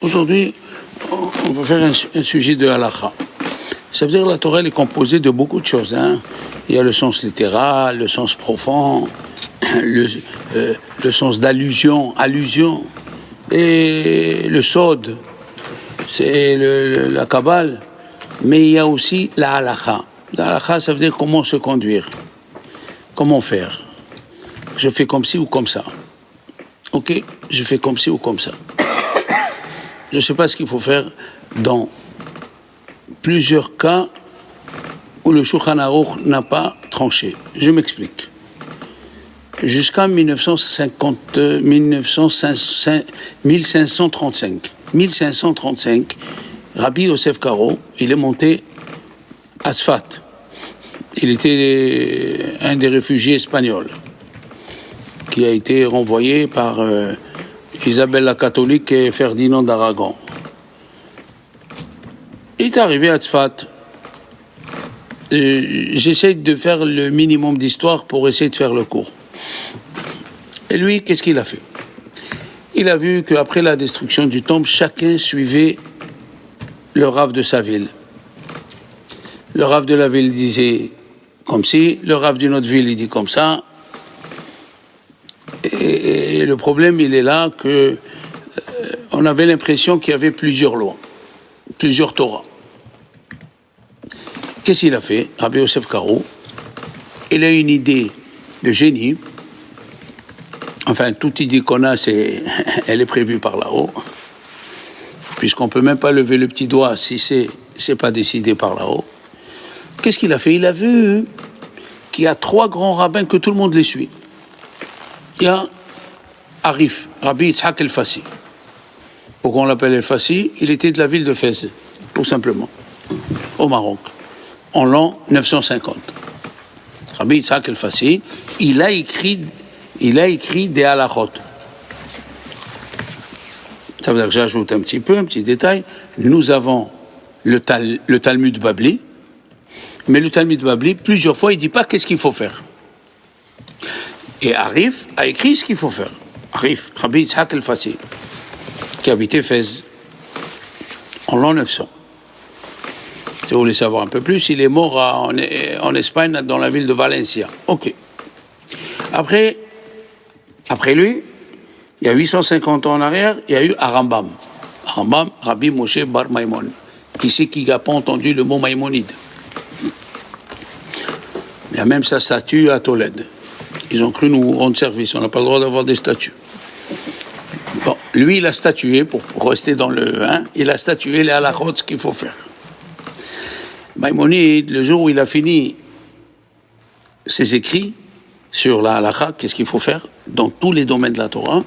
Aujourd'hui, on va faire un sujet de halakha. Ça veut dire que la Torah elle est composée de beaucoup de choses. Il y a le sens littéral, le sens profond, le sens d'allusion, allusion, et le sod, c'est la Kabbale. Mais il y a aussi la halakha. La halakha, ça veut dire comment se conduire, comment faire. Je fais comme ci ou comme ça. Ok, je fais comme ci ou comme ça. Je ne sais pas ce qu'il faut faire dans plusieurs cas où le Shulchan Aruch n'a pas tranché. Je m'explique. Jusqu'en 1535, Rabbi Yosef Karo, il est monté à Tzfat. Il était un des réfugiés espagnols qui a été renvoyé par Isabelle la catholique et Ferdinand d'Aragon. Il est arrivé à Tzfat. J'essaie de faire le minimum d'histoire pour essayer de faire le cours. Et lui, qu'est-ce qu'il a fait? Il a vu qu'après la destruction du temple, chacun suivait le rav de sa ville. Le rav de la ville disait comme ci, le rav d'une autre ville il dit comme ça. Et le problème, il est là que on avait l'impression qu'il y avait plusieurs lois, plusieurs Torahs. Qu'est-ce qu'il a fait? Rabbi Yosef Karo, il a une idée de génie. Enfin, toute idée qu'on a, elle est prévue par là-haut, puisqu'on ne peut même pas lever le petit doigt si c'est pas décidé par là-haut. Qu'est-ce qu'il a fait? Il a vu qu'il y a 3 grands rabbins que tout le monde les suit. Il y a Arif, Rabbi Yitzhak el-Fassi. Pourquoi on l'appelle el-Fassi? Il était de la ville de Fès, tout simplement, au Maroc, en l'an 950. Rabbi Yitzhak el-Fassi, il a écrit des halachot. Ça veut dire que j'ajoute un petit détail. Nous avons le Talmud Babli, mais le Talmud Babli, plusieurs fois, il ne dit pas qu'est-ce qu'il faut faire. Et Arif a écrit ce qu'il faut faire. Arif, Rabbi Yitzhak el-Fassi, qui habitait Fès, en l'an 900. Si vous voulez savoir un peu plus, il est mort en Espagne, dans la ville de Valencia. Ok. Après lui, il y a 850 ans en arrière, il y a eu Arambam. Arambam, Rabbi Moshe Bar Maimon. Qui c'est qui n'a pas entendu le mot Maïmonide? Il y a même sa statue à Tolède. Ils ont cru nous rendre service, on n'a pas le droit d'avoir des statues. Bon, lui, il a statué, pour rester dans le... il a statué les halachot, ce qu'il faut faire. Maïmonide, le jour où il a fini ses écrits sur la halakha, qu'est-ce qu'il faut faire dans tous les domaines de la Torah,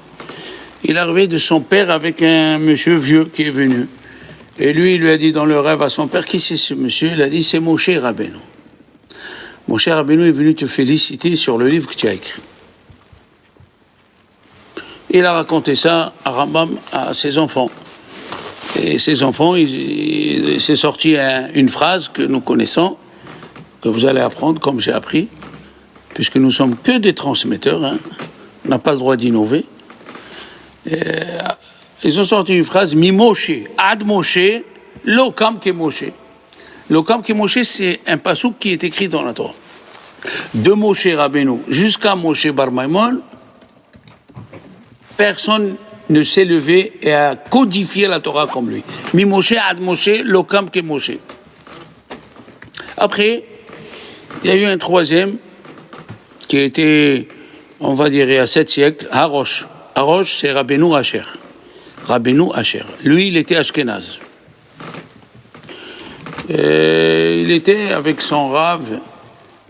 il est arrivé de son père avec un monsieur vieux qui est venu. Et lui, il lui a dit dans le rêve à son père, qui c'est ce monsieur? Il a dit, c'est Moshe Rabbeinu. Moshe Rabbeinu est venu te féliciter sur le livre que tu as écrit. Il a raconté ça à Rambam, à ses enfants. Et ses enfants, il s'est sorti une phrase que nous connaissons, que vous allez apprendre comme j'ai appris, puisque nous sommes que des transmetteurs, on n'a pas le droit d'innover. Ils ont sorti une phrase, Mi Moshe, Ad Moshe, Lokam Ke Moshe. Lokam Ke Moshe, c'est un passouk qui est écrit dans la Torah. De Moshe Rabbeinu jusqu'à Moshe Bar Maimon, personne ne s'est levé et a codifié la Torah comme lui. Mi Moshe, Ad Moshe, Lokam Ke Moshe. Après, il y a eu un troisième qui a été, on va dire, il y a 7 siècles, Harosh. Harosh, c'est Rabbeinu Asher. Rabbeinu Asher. Lui, il était ashkénaze. Il était avec son rave,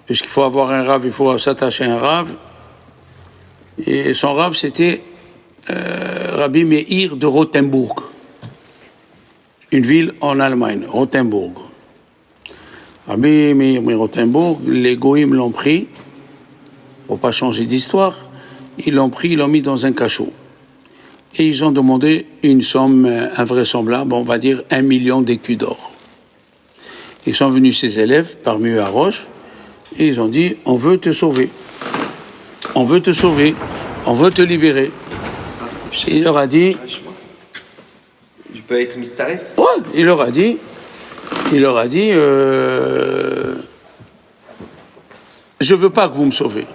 puisqu'il faut avoir un rave, il faut s'attacher à un rave. Et son rave, c'était Rabbi Meir de Rothenburg, une ville en Allemagne, Rothenburg. Rabbi Meir de Rothenburg, les goïms l'ont pris, pour pas changer d'histoire, ils l'ont pris, ils l'ont mis dans un cachot. Et ils ont demandé une somme invraisemblable, on va dire 1 million d'écus d'or. Ils sont venus ses élèves, parmi eux à Roche, et ils ont dit, on veut te sauver. On veut te sauver. On veut te libérer. Et il leur a dit, peux être mistaref? Ouais, il leur a dit, je veux pas que vous me sauvez.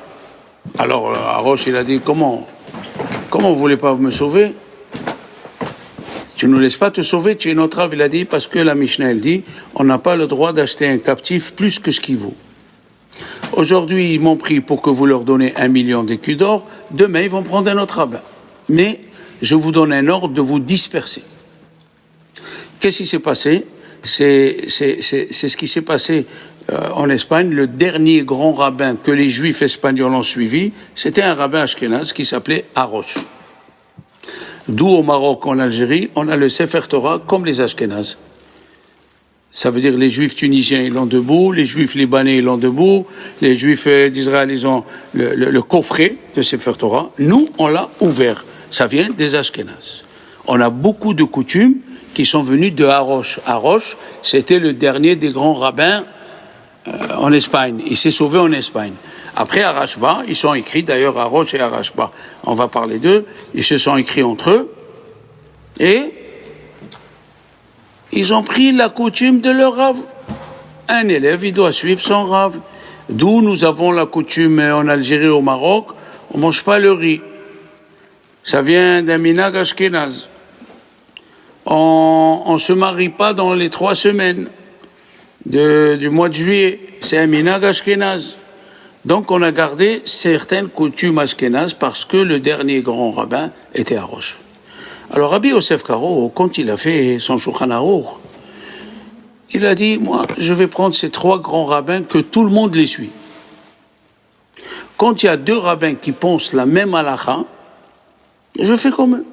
Alors Arosh, il a dit, comment vous voulez pas me sauver? Tu nous laisses pas te sauver, tu es notre ave. Il a dit, parce que la Mishnah, elle dit, on n'a pas le droit d'acheter un captif plus que ce qu'il vaut. Aujourd'hui, ils m'ont pris pour que vous leur donnez 1 million d'écus d'or. Demain, ils vont prendre un autre rabbin. Mais je vous donne un ordre de vous disperser. Qu'est-ce qui s'est passé? C'est ce qui s'est passé en Espagne. Le dernier grand rabbin que les Juifs espagnols ont suivi, c'était un rabbin ashkénaze qui s'appelait Arosh. D'où au Maroc, en Algérie, on a le Sefer Torah comme les Ashkénazes. Ça veut dire les Juifs tunisiens, ils l'ont debout, les Juifs libanais, ils l'ont debout, les Juifs d'Israël, ils ont le coffret de Sefer Torah. Nous, on l'a ouvert. Ça vient des Ashkénazes. On a beaucoup de coutumes qui sont venues de Arosh. Arosh, c'était le dernier des grands rabbins en Espagne. Il s'est sauvé en Espagne. Après, à Rashba, ils sont écrits, d'ailleurs, Arosh et Rashba, on va parler d'eux, ils se sont écrits entre eux, et ils ont pris la coutume de leur rave. Un élève, il doit suivre son rave. D'où nous avons la coutume en Algérie, au Maroc, on mange pas le riz. Ça vient d'un minhag ashkénaze. On se marie pas dans les 3 semaines du mois de juillet. C'est un minhag ashkénaze. Donc on a gardé certaines coutumes ashkénazes parce que le dernier grand rabbin était Arosh. Alors Rabbi Yosef Karo, quand il a fait son Shulchan Aruch, il a dit, moi je vais prendre ces 3 grands rabbins que tout le monde les suit. Quand il y a 2 rabbins qui pensent la même halakha, je fais comme eux.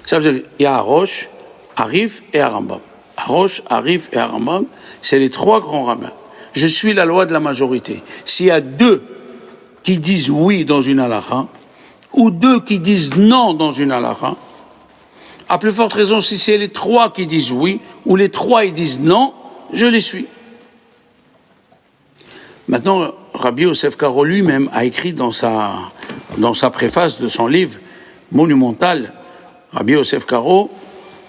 Ça veut dire, il y a Arosh, Arif et Arambam. Arosh, Arif et Arambam, c'est les 3 grands rabbins. Je suis la loi de la majorité. S'il y a 2 qui disent oui dans une halakha, ou 2 qui disent non dans une halakha, à plus forte raison, si c'est les 3 qui disent oui, ou les 3 ils disent non, je les suis. Maintenant, Rabbi Yosef Karo lui-même a écrit dans sa préface de son livre monumental, Rabbi Yosef Karo,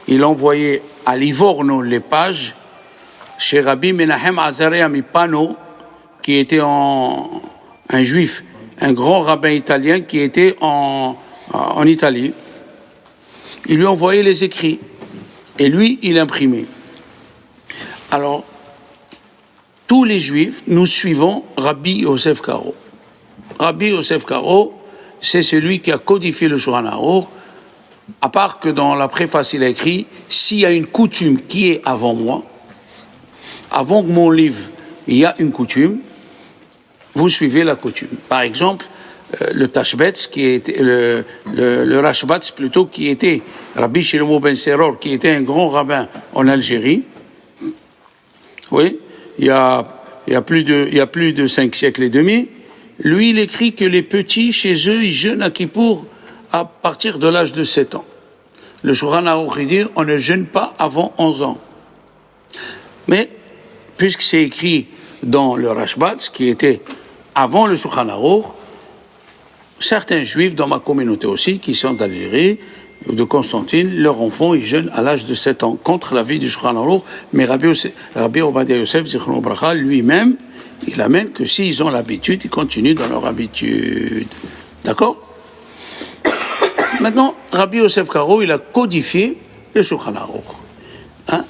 il a envoyé à Livorno les pages chez Rabbi Menahem Azaria Mipano, qui était un juif, un grand rabbin italien qui était en Italie. Il lui a envoyé les écrits et lui, il imprimait. Alors, tous les juifs, nous suivons Rabbi Yosef Karo. Rabbi Yosef Karo, c'est celui qui a codifié le Shulchan Aruch, à part que dans la préface, il a écrit « S'il y a une coutume qui est avant moi, avant que mon livre, il y a une coutume, vous suivez la coutume. » Par exemple, le Tashbetz, qui était le Rashbatz plutôt, qui était Rabbi Shlomo ben Seror, qui était un grand rabbin en Algérie. Oui, il y a plus de 5 siècles et demi. Lui, il écrit que les petits, chez eux, ils jeûnent à Kippour à partir de l'âge de 7 ans. Le Shulchan Aruch dit, on ne jeûne pas avant 11 ans. Mais, puisque c'est écrit dans le Rashbatz, qui était avant le Shulchan Aruch, certains juifs dans ma communauté aussi, qui sont d'Algérie, de Constantine, leurs enfants, ils jeûnent à l'âge de 7 ans, contre l'avis du Shulchan Aruch, mais Rabbi Obadia Yosef, Zichrono Bracha, lui-même, il amène que s'ils ont l'habitude, ils continuent dans leur habitude. D'accord? Maintenant, Rabbi Yosef Karo, il a codifié le Shulchan Aruch. Hein?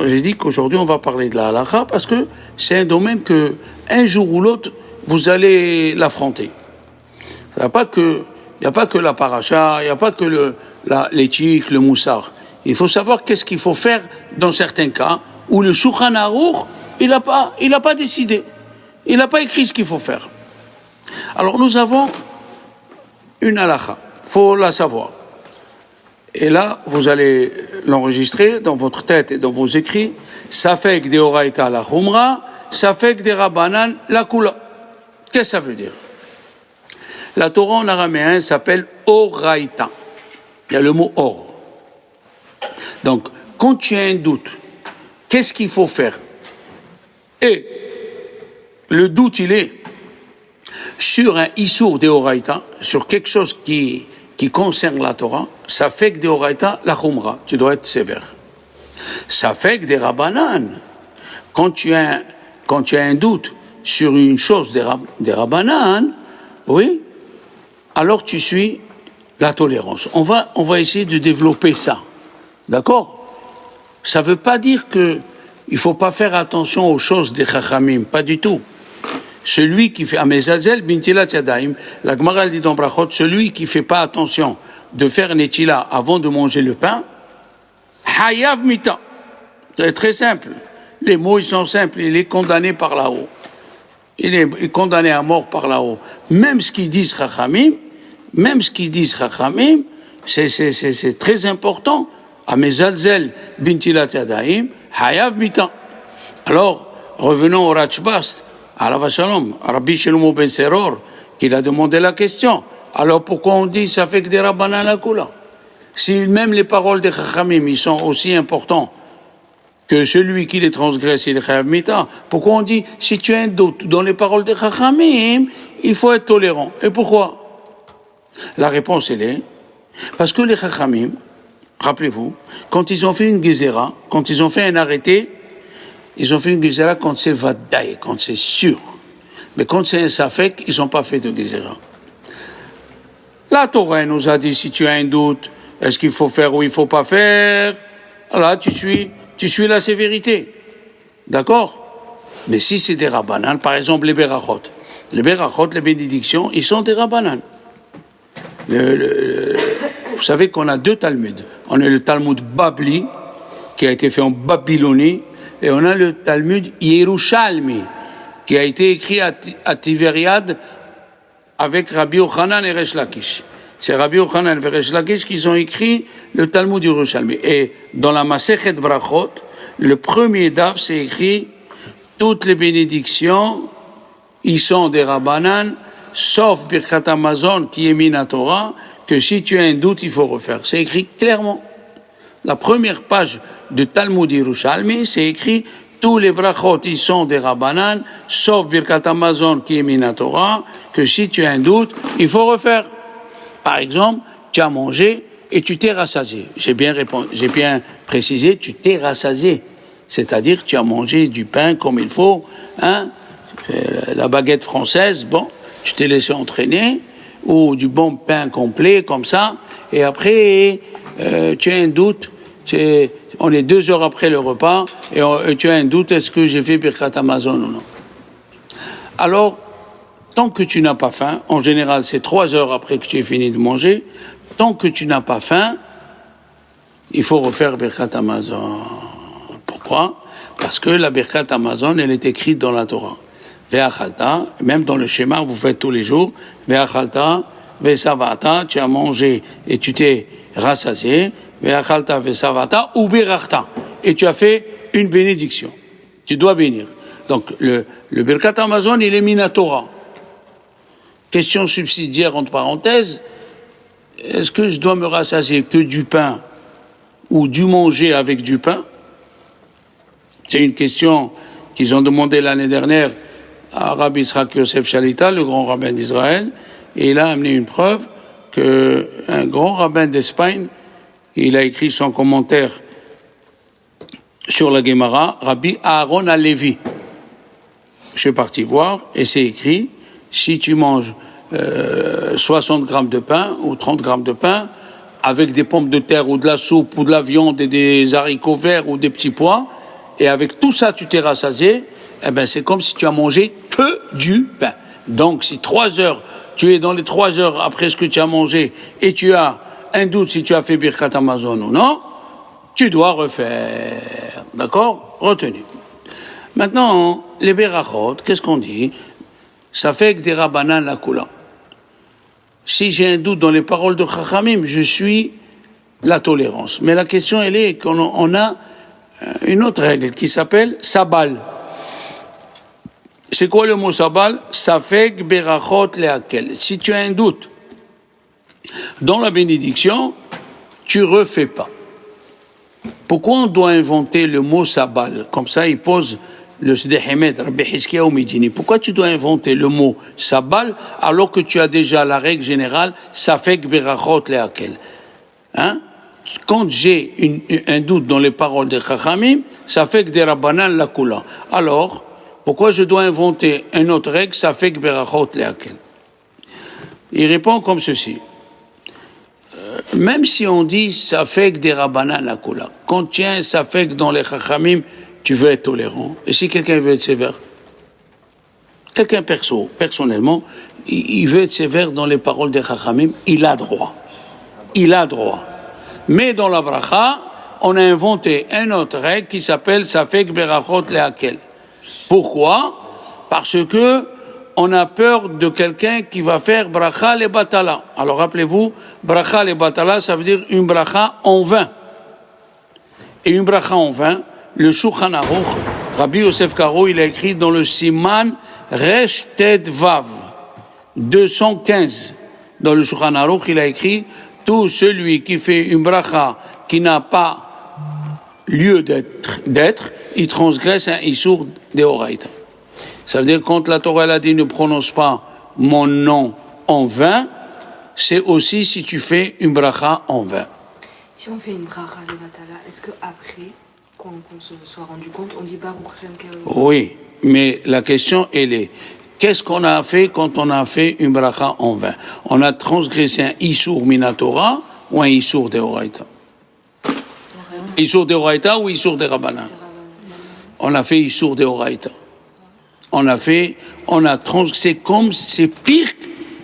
J'ai dit qu'aujourd'hui, on va parler de la halakha parce que c'est un domaine que, un jour ou l'autre, vous allez l'affronter. Il n'y a pas que la paracha, il n'y a pas que l'éthique, le moussar. Il faut savoir qu'est-ce qu'il faut faire dans certains cas où le Shulchan Aruch, il n'a pas décidé. Il n'a pas écrit ce qu'il faut faire. Alors nous avons une halakha, faut la savoir. Et là, vous allez l'enregistrer dans votre tête et dans vos écrits. Safek de oraita la khumra, safek de rabanan la kula. Qu'est-ce que ça veut dire? La Torah en araméen s'appelle oraita. Il y a le mot or. Donc, quand tu as un doute, qu'est-ce qu'il faut faire? Et le doute, il est sur un issour de oraita, sur quelque chose qui qui concerne la Torah, ça fait que des Horaïta, la Khumra, tu dois être sévère. Ça fait que des Rabbanan, quand tu as un doute sur une chose des Rabbanan, oui, alors tu suis la tolérance. On va essayer de développer ça. D'accord? Ça ne veut pas dire qu'il ne faut pas faire attention aux choses des Chachamim, pas du tout. Celui qui fait, Amezazel bintilat yadaim, la Gemara dit dans Brachot, celui qui ne fait pas attention de faire netila avant de manger le pain, hayav mita. C'est très simple. Les mots, ils sont simples. Il est condamné par là-haut. Il est condamné à mort par là-haut. Même ce qu'ils disent Chachamim, c'est très important. Amezalzel bintilat yadaim, hayav mita. Alors, revenons au Rachbast, à la Shalom, à Rabbi Shlomo ben Seror, qui a demandé la question. Alors pourquoi on dit ça fait que des Rabbanan la Kula? Si même les paroles des Chachamim, ils sont aussi importants que celui qui les transgresse, il est chayav mita. Pourquoi on dit, si tu as un doute dans les paroles des Chachamim, il faut être tolérant. Et pourquoi? La réponse, elle est, parce que les Chachamim, rappelez-vous, quand ils ont fait une gezera, quand ils ont fait un arrêté, ils ont fait une gezera quand c'est vadaï, quand c'est sûr. Mais quand c'est un safek, ils n'ont pas fait de gezera. La Torah nous a dit, si tu as un doute, est-ce qu'il faut faire ou il ne faut pas faire? Là, tu suis la sévérité. D'accord? Mais si c'est des rabbanan, par exemple les berachot, les bénédictions, ils sont des rabbanan. Vous savez qu'on a deux Talmuds. On a le Talmud Babli, qui a été fait en Babylonie, et on a le Talmud Yerushalmi, qui a été écrit à Tiveriad avec Rabbi Yochanan et Resh Lakish. C'est Rabbi Yochanan et Resh Lakish qui ont écrit le Talmud Yerushalmi. Et dans la Masechet Brachot, le premier daf, c'est écrit toutes les bénédictions, ils sont des Rabbanan, sauf Birkat Hamazon qui est Minatora, que si tu as un doute, il faut refaire. C'est écrit clairement. La première page de Talmud Yerushalmi, c'est écrit tous les brachot, ils sont des Rabbanan, sauf Birkat Hamazon qui est Minatora, que si tu as un doute, il faut refaire. Par exemple, tu as mangé et tu t'es rassasié. J'ai bien précisé, tu t'es rassasié. C'est-à-dire, tu as mangé du pain comme il faut, hein, la baguette française, bon, tu t'es laissé entraîner, ou du bon pain complet, comme ça, et après, tu as un doute, on est 2 heures après le repas, et tu as un doute, est-ce que j'ai fait Birkat Hamazon ou non? Alors, tant que tu n'as pas faim, en général c'est 3 heures après que tu aies fini de manger, tant que tu n'as pas faim, il faut refaire Birkat Hamazon. Pourquoi? Parce que la Birkat Hamazon, elle est écrite dans la Torah. Ve'achalta, même dans le schéma que vous faites tous les jours, Ve'achalta, Ve'savata, tu as mangé et tu t'es rassasié, Ve'achalta, Ve'savata, ou Birachta, et tu as fait une bénédiction. Tu dois bénir. Donc le Birkat Hamazon, il est Minatora. Question subsidiaire entre parenthèses, est-ce que je dois me rassasier que du pain ou du manger avec du pain? C'est une question qu'ils ont demandé l'année dernière à Rabbi Yitzhak Yosef Shalita, le grand rabbin d'Israël, et il a amené une preuve qu'un grand rabbin d'Espagne, il a écrit son commentaire sur la Gemara, Rabbi Aaron Alevi. Je suis parti voir, et c'est écrit, si tu manges 60 grammes de pain ou 30 grammes de pain, avec des pommes de terre ou de la soupe ou de la viande et des haricots verts ou des petits pois, et avec tout ça tu t'es rassasié, eh ben c'est comme si tu as mangé que du pain. Donc si 3 heures, tu es dans les 3 heures après ce que tu as mangé, et tu as un doute si tu as fait Birkat Hamazon ou non, tu dois refaire. D'accord? Retenu. Maintenant, les berachot, qu'est-ce qu'on dit? Ça fait que des Rabbanan la Kula. Si j'ai un doute dans les paroles de Chachamim, je suis la tolérance. Mais la question, elle est qu'on a une autre règle qui s'appelle Sabal. C'est quoi le mot Sabal? Safek berachot leakel. Si tu as un doute dans la bénédiction, tu refais pas. Pourquoi on doit inventer le mot Sabal? Comme ça, il pose le Sidi Hamed, Rabbi Hizkiyahu Medini, pourquoi tu dois inventer le mot Sabal alors que tu as déjà la règle générale Safek Berachot Leakel? Hein? Quand j'ai un doute dans les paroles des Chachamim, Safek des Rabbanan la Kula. Alors, pourquoi je dois inventer une autre règle Safek Berachot Leakel? Il répond comme ceci. Même si on dit Safek des Rabbanan la Kula, quand tu as un Safek dans les Chachamim, tu veux être tolérant. Et si quelqu'un veut être sévère, quelqu'un personnellement, il veut être sévère dans les paroles des Chachamim, il a droit. Il a droit. Mais dans la bracha, on a inventé une autre règle qui s'appelle Safek Berachot Leakel. Pourquoi? Parce que on a peur de quelqu'un qui va faire bracha le batala. Alors rappelez-vous, bracha le batala, ça veut dire une bracha en vain. Et une bracha en vain, le Shulchan Aruch, Rabbi Yosef Karo, il a écrit dans le Siman Resh Tet Vav 215. Dans le Shulchan Aruch, il a écrit tout celui qui fait une bracha qui n'a pas lieu d'être, il transgresse un issour d'Oraita. Ça veut dire quand la Torah elle a dit ne prononce pas mon nom en vain, c'est aussi si tu fais une bracha en vain. Si on fait une bracha levatala, est-ce que après qu'on se soit rendu compte, on dit Baruch Shem Kevod? Oui, mais la question elle est qu'est-ce qu'on a fait quand on a fait une bracha en vain? On a transgressé un issour minatora ou un issour d'Oraita? Issour d'Oraita ou issour de Rabbanan? On a fait issour d'Oraita. On a transgressé comme c'est pire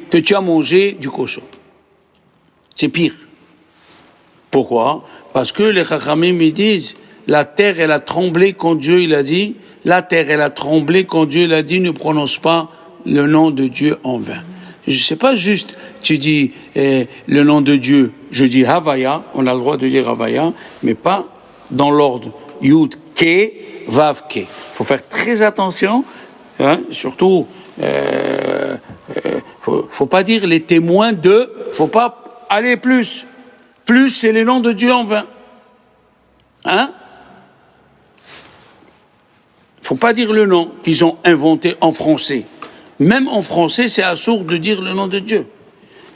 que tu as mangé du cochon. C'est pire. Pourquoi? Parce que les Chachamim ils disent la terre elle a tremblé quand Dieu il a dit, la terre elle a tremblé quand Dieu il a dit ne prononce pas le nom de Dieu en vain. Je sais pas juste tu dis le nom de Dieu, je dis Havaya, on a le droit de dire Havaya, mais pas dans l'ordre Yud Ke Vav Ke. Faut faire très attention. Hein, surtout, faut pas dire les témoins de, faut pas aller plus. Plus, c'est les noms de Dieu en vain. Hein? Faut pas dire le nom qu'ils ont inventé en français. Même en français, c'est assourd de dire le nom de Dieu.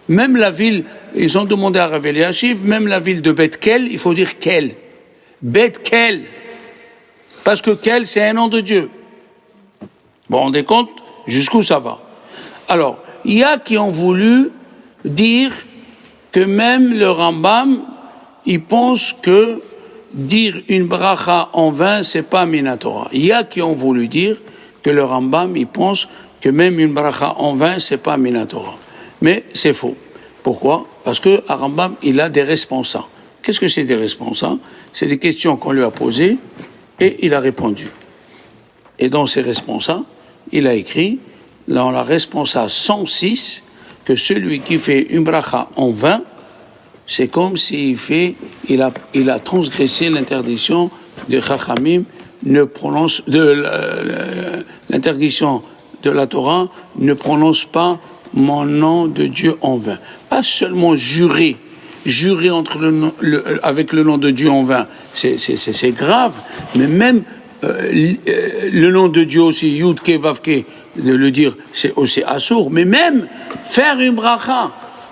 Même la ville, ils ont demandé à Rav Eliashiv, même la ville de Bet-Kel, il faut dire Kel. Bet-Kel. Parce que Kel, c'est un nom de Dieu. Vous vous rendez compte jusqu'où ça va? Alors, il y a qui ont voulu dire que même le Rambam, il pense que dire une bracha en vain, c'est pas minatora. Il y a qui ont voulu dire que le Rambam, il pense que même une bracha en vain, c'est pas minatora. Mais c'est faux. Pourquoi? Parce que à Rambam, il a des responsables. Qu'est-ce que c'est des responsables? C'est des questions qu'on lui a posées et il a répondu. Et dans ces responsables, il a écrit dans la responsa 106 que celui qui fait une bracha en vain, c'est comme s'il il a transgressé l'interdiction de Chachamim, l'interdiction de la Torah, ne prononce pas mon nom de Dieu en vain. Pas seulement jurer avec le nom de Dieu en vain, c'est grave, mais même le nom de Dieu aussi, Yud Ke Vav Ke, de le dire, c'est aussi assourd, mais même faire une bracha,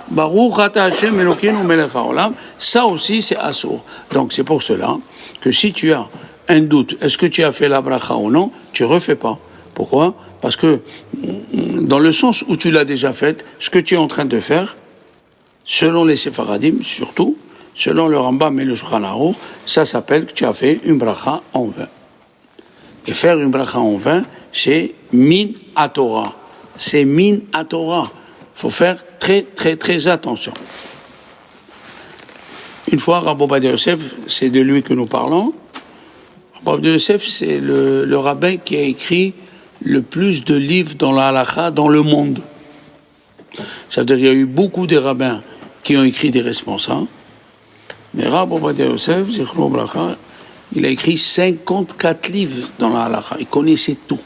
Baruch Ata Hashem Elokeinu Melech HaOlam, ça aussi c'est assourd. Donc c'est pour cela que si tu as un doute, est-ce que tu as fait la bracha ou non, tu refais pas. Pourquoi? Parce que dans le sens où tu l'as déjà faite, ce que tu es en train de faire, selon les Séfaradim surtout, selon le Rambam et le Shulchan Aruch, ça s'appelle que tu as fait une bracha en vain. Et faire une bracha en vain, c'est min à Torah. C'est min à Torah. Il faut faire très, très, très attention. Une fois, Rabbi Ovadia Yosef, c'est de lui que nous parlons. Rabbi Ovadia Yosef, c'est le rabbin qui a écrit le plus de livres dans la halakha dans le monde. Ça veut dire qu'il y a eu beaucoup de rabbins qui ont écrit des responsables. Mais Rabbi Ovadia Yosef, Zichrono Bracha, il a écrit 54 livres dans la halakha. Il connaissait tout.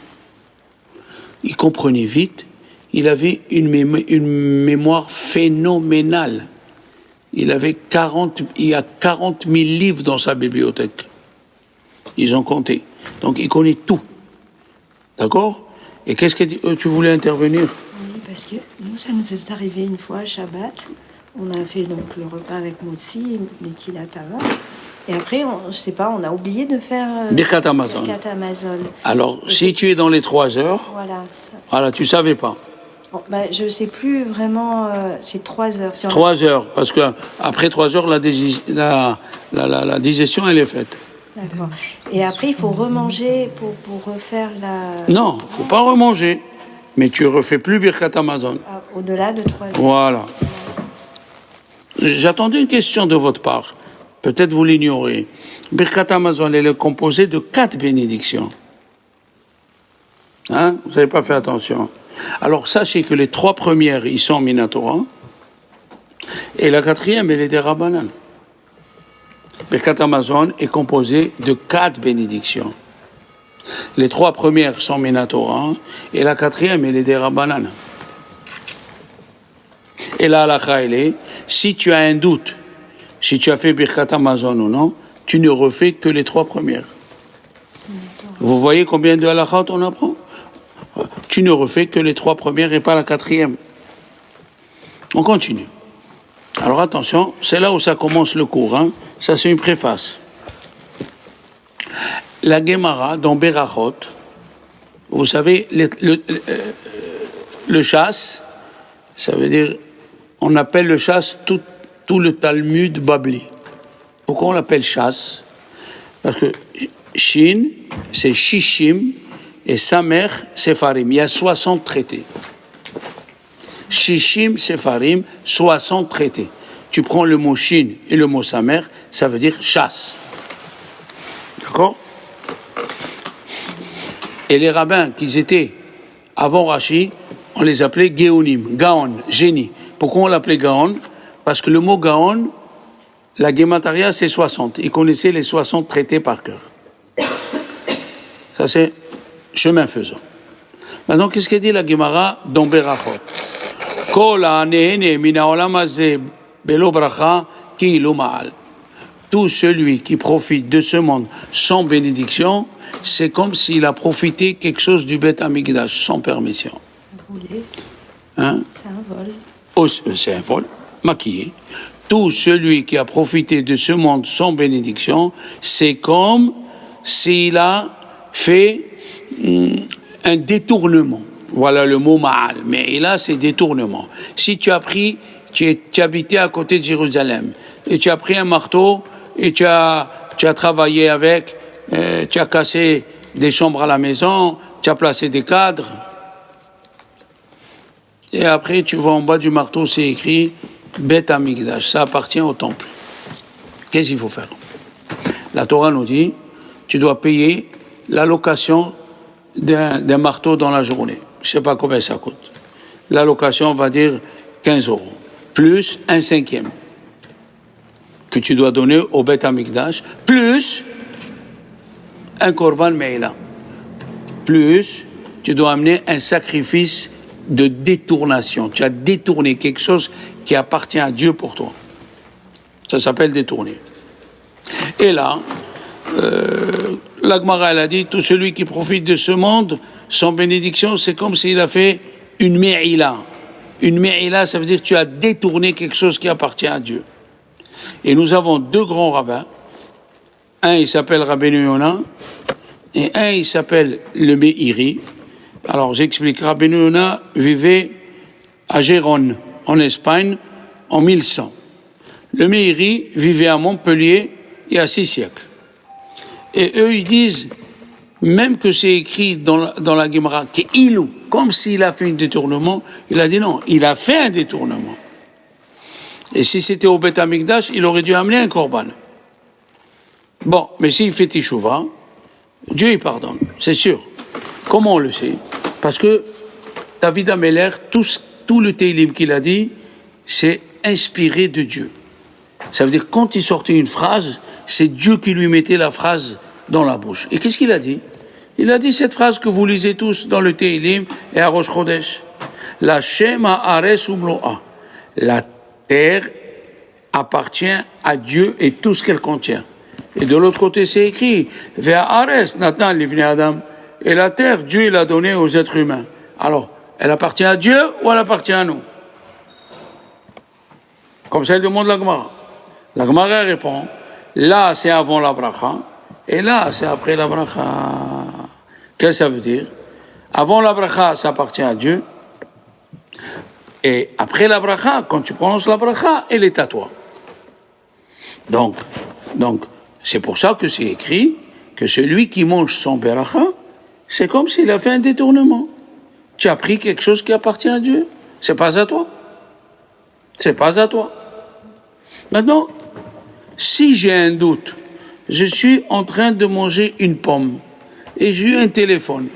Il comprenait vite. Il avait une mémoire phénoménale. Il y a 40 000 livres dans sa bibliothèque. Ils ont compté. Donc il connaît tout. D'accord? Et qu'est-ce que tu voulais intervenir? Oui, parce que nous, ça nous est arrivé une fois, Shabbat. On a fait donc le repas avec Motsi, Netilat Tava. Et après, je sais pas, on a oublié de faire Birkat Hamazon. Birkat Hamazon. Alors, Et si tu es dans les 3 heures, voilà. voilà, tu savais pas. Bon, je sais plus vraiment, c'est 3 heures. Si on 3 heures, parce que après 3 heures, la digestion, elle est faite. D'accord. Et après, il faut remanger pour refaire la... Non, faut pas remanger. Mais tu refais plus Birkat Hamazon. Au-delà de 3 heures. Voilà. J'attendais une question de votre part. Peut-être vous l'ignorez. Birkat Hamazon, elle est composée de 4 bénédictions. Hein? Vous n'avez pas fait attention. Alors sachez que les 3 premières, ils sont Minatora. Et la 4e, elle est des Rabbanan. Birkat Hamazon est composée de 4 bénédictions. Les 3 premières sont Minatora. Et la 4e, elle est des Rabbanan. Et la halakha, elle est, si tu as un doute, si tu as fait Birkat Hamazon ou non, tu ne refais que les 3 premières. Vous voyez combien de halakha on apprend? Tu ne refais que les 3 premières et pas la 4e. On continue. Alors attention, c'est là où ça commence le cours. Hein. Ça, c'est une préface. La Gemara, dans Berachot, vous savez, le chasse, ça veut dire, on appelle le chasse tout le Talmud Babli. Pourquoi on l'appelle chasse? Parce que Shin, c'est Shishim, et Samer, Sefarim. Il y a 60 traités. Shishim, Sefarim, 60 traités. Tu prends le mot Shin et le mot Samer, ça veut dire chasse. D'accord? Et les rabbins qui étaient avant Rashi, on les appelait Géonim, Gaon, génie. Pourquoi on l'appelait Gaon? Parce que le mot Gaon, la Gemataria, c'est 60. Ils connaissaient les 60 traités par cœur. Ça, c'est chemin faisant. Maintenant, qu'est-ce que dit la Gemara dans Berachot? Kol ha'anehene min ha'olam hazeh belo bracha ki'ilu ma'al. Tout celui qui profite de ce monde sans bénédiction, c'est comme s'il a profité quelque chose du Beth Amikdash sans permission. Hein? C'est un vol. C'est un vol, maquillé. Tout celui qui a profité de ce monde sans bénédiction, c'est comme s'il a fait un détournement. Voilà le mot ma'al. Mais là, c'est détournement. Si tu as pris, tu habitais à côté de Jérusalem, et tu as pris un marteau, et tu as travaillé avec, tu as cassé des chambres à la maison, tu as placé des cadres, et après tu vois en bas du marteau, c'est écrit Beth Amikdash, ça appartient au temple. Qu'est-ce qu'il faut faire? La Torah nous dit, tu dois payer la location d'un marteau dans la journée. Je ne sais pas combien ça coûte. La location, on va dire 15 €, plus un 5e que tu dois donner au Beth Amikdash, plus un Korban Meila, plus tu dois amener un sacrifice de détournation. Tu as détourné quelque chose qui appartient à Dieu pour toi. Ça s'appelle détourner. Et là, la Gemara, elle a dit, tout celui qui profite de ce monde sans bénédiction, c'est comme s'il a fait une me'ila. Une me'ila, ça veut dire que tu as détourné quelque chose qui appartient à Dieu. Et nous avons 2 grands rabbins. Un, il s'appelle Rabbeinu Yonah, et un, il s'appelle le Meiri. Alors, j'explique. Rabbeinu Yonah vivait à Gérone, en Espagne, en 1100. Le Meiri vivait à Montpellier il y a 6 siècles. Et eux, ils disent, même que c'est écrit dans la Gemara, qu'ilou, comme s'il a fait un détournement, il a dit non, il a fait un détournement. Et si c'était au Beth Amikdash, il aurait dû amener un korban. Bon, mais s'il fait Teshuvah, Dieu il pardonne, c'est sûr. Comment on le sait? Parce que David Ameller, tout le Teilim qu'il a dit, c'est inspiré de Dieu. Ça veut dire quand il sortait une phrase, c'est Dieu qui lui mettait la phrase dans la bouche. Et qu'est-ce qu'il a dit? Il a dit cette phrase que vous lisez tous dans le Teilim et à Rosh Chodesh. La Shema Ares Umloa. La terre appartient à Dieu et tout ce qu'elle contient. Et de l'autre côté, c'est écrit Vea Ares Natan Livnei Adam. Et la terre, Dieu l'a donnée aux êtres humains. Alors, elle appartient à Dieu ou elle appartient à nous? Comme ça, il demande la Gemara. La Gemara répond, là, c'est avant la bracha, et là, c'est après la bracha. Qu'est-ce que ça veut dire? Avant la bracha, ça appartient à Dieu. Et après la bracha, quand tu prononces la bracha, elle est à toi. Donc, c'est pour ça que c'est écrit que celui qui mange son beracha, c'est comme s'il a fait un détournement. Tu as pris quelque chose qui appartient à Dieu. C'est pas à toi. C'est pas à toi. Maintenant, si j'ai un doute, je suis en train de manger une pomme et j'ai eu un téléphone.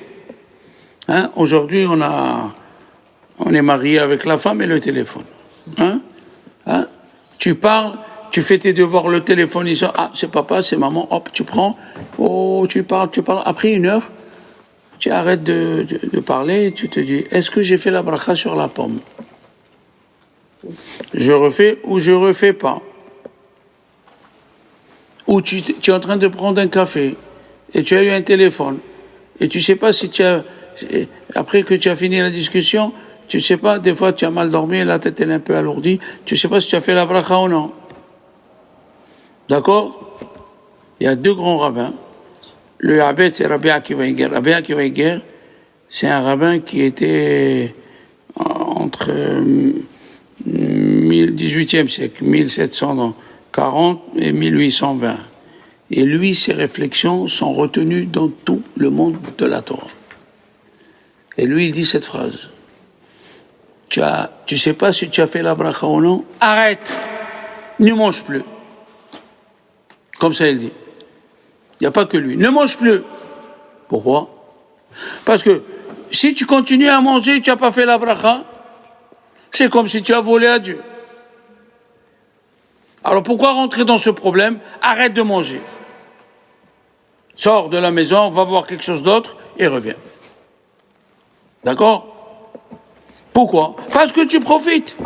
Aujourd'hui, on est marié avec la femme et le téléphone. Tu parles, tu fais tes devoirs, le téléphone, il sort, c'est papa, c'est maman, hop, tu prends, tu parles. Après 1 heure, tu arrêtes de parler, tu te dis, est-ce que j'ai fait la bracha sur la pomme? Je refais ou je refais pas? Ou tu es en train de prendre un café et tu as eu un téléphone et tu sais pas si après que tu as fini la discussion, tu sais pas, des fois tu as mal dormi, la tête est un peu alourdie, tu sais pas si tu as fait la bracha ou non. D'accord? Il y a 2 grands rabbins. Le Abed, c'est Rabbi Akiva Iger. Rabbi Akiva Iger, c'est un rabbin qui était entre 18e siècle, 1740 et 1820. Et lui, ses réflexions sont retenues dans tout le monde de la Torah. Et lui, il dit cette phrase. Tu sais pas si tu as fait la bracha ou non? Arrête! Ne mange plus. Comme ça, il dit. Il n'y a pas que lui. Ne mange plus. Pourquoi? Parce que si tu continues à manger, tu n'as pas fait la bracha, c'est comme si tu as volé à Dieu. Alors pourquoi rentrer dans ce problème? Arrête de manger. Sors de la maison, va voir quelque chose d'autre et reviens. D'accord? Pourquoi? Parce que tu profites.